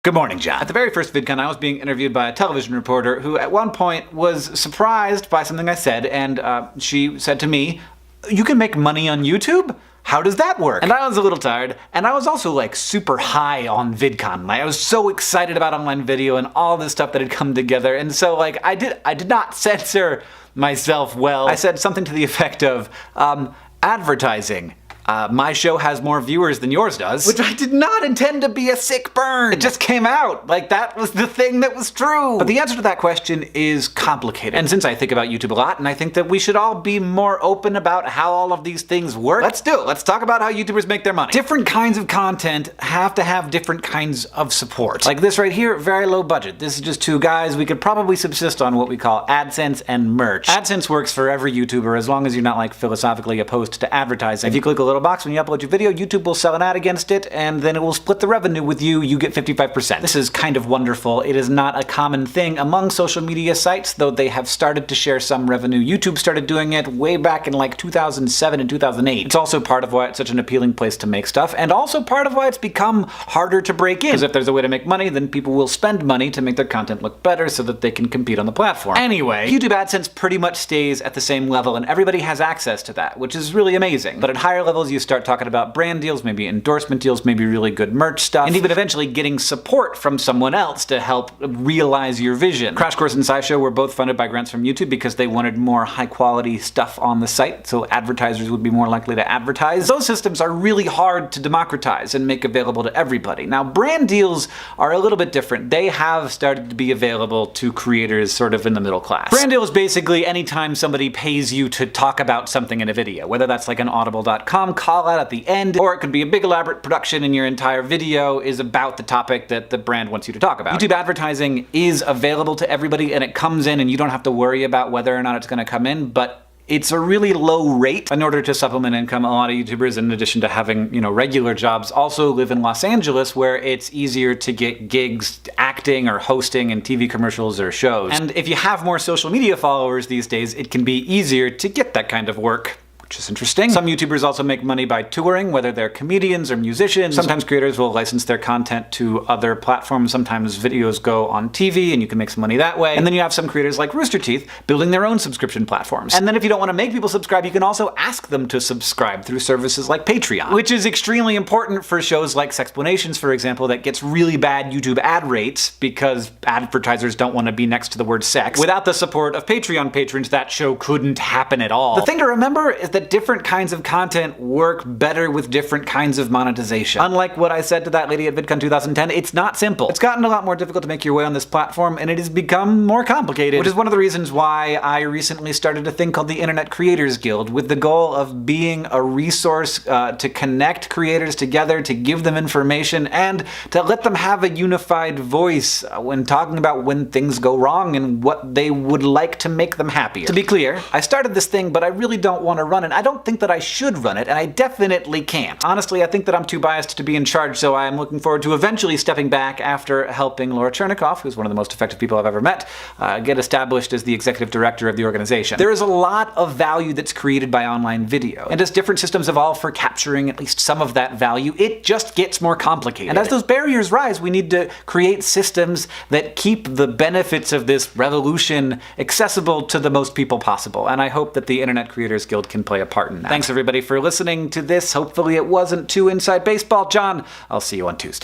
Good morning, John. At the very first VidCon, I was being interviewed by a television reporter who at one point was surprised by something I said, and she said to me, "You can make money on YouTube? How does that work?" And I was a little tired, and I was also like super high on VidCon. Like, I was so excited about online video and all this stuff that had come together, and so like I did not censor myself well. I said something to the effect of, advertising. My show has more viewers than yours does. Which I did not intend to be a sick burn. It just came out. Like, that was the thing that was true. But the answer to that question is complicated. And since I think about YouTube a lot, and I think that we should all be more open about how all of these things work, let's do it. Let's talk about how YouTubers make their money. Different kinds of content have to have different kinds of support. Like this right here, very low budget. This is just two guys. We could probably subsist on what we call AdSense and merch. AdSense works for every YouTuber as long as you're not like philosophically opposed to advertising. If you click a little box when you upload your video, YouTube will sell an ad against it, and then it will split the revenue with you. You get 55%. This is kind of wonderful. It is not a common thing among social media sites, though they have started to share some revenue. YouTube started doing it way back in like 2007 and 2008. It's also part of why it's such an appealing place to make stuff, and also part of why it's become harder to break in. Because if there's a way to make money, then people will spend money to make their content look better so that they can compete on the platform. Anyway, YouTube AdSense pretty much stays at the same level, and everybody has access to that, which is really amazing. But at higher levels, you start talking about brand deals, maybe endorsement deals, maybe really good merch stuff, and even eventually getting support from someone else to help realize your vision. Crash Course and SciShow were both funded by grants from YouTube because they wanted more high-quality stuff on the site, so advertisers would be more likely to advertise. Those systems are really hard to democratize and make available to everybody. Now, brand deals are a little bit different. They have started to be available to creators sort of in the middle class. Brand deal is basically anytime somebody pays you to talk about something in a video, whether that's like an audible.com call out at the end, or it could be a big elaborate production and your entire video is about the topic that the brand wants you to talk about. YouTube advertising is available to everybody and it comes in and you don't have to worry about whether or not it's going to come in, but it's a really low rate. In order to supplement income, a lot of YouTubers, in addition to having, regular jobs, also live in Los Angeles, where it's easier to get gigs acting or hosting in TV commercials or shows. And if you have more social media followers these days, it can be easier to get that kind of work, which is interesting. Some YouTubers also make money by touring, whether they're comedians or musicians. Sometimes creators will license their content to other platforms. Sometimes videos go on TV and you can make some money that way. And then you have some creators like Rooster Teeth building their own subscription platforms. And then if you don't want to make people subscribe, you can also ask them to subscribe through services like Patreon, which is extremely important for shows like Sexplanations, for example, that gets really bad YouTube ad rates because advertisers don't want to be next to the word sex. Without the support of Patreon patrons, that show couldn't happen at all. The thing to remember is that different kinds of content work better with different kinds of monetization. Unlike what I said to that lady at VidCon 2010, it's not simple. It's gotten a lot more difficult to make your way on this platform, and it has become more complicated, which is one of the reasons why I recently started a thing called the Internet Creators Guild, with the goal of being a resource to connect creators together, to give them information, and to let them have a unified voice when talking about when things go wrong and what they would like to make them happier. To be clear, I started this thing, but I really don't want to run it. I don't think that I should run it, and I definitely can't. Honestly, I think that I'm too biased to be in charge, so I'm looking forward to eventually stepping back after helping Laura Chernikoff, who's one of the most effective people I've ever met, get established as the executive director of the organization. There is a lot of value that's created by online video, and as different systems evolve for capturing at least some of that value, it just gets more complicated. And as those barriers rise, we need to create systems that keep the benefits of this revolution accessible to the most people possible, and I hope that the Internet Creators Guild can play a part in that. Thanks everybody for listening to this. Hopefully it wasn't too inside baseball. John, I'll see you on Tuesday.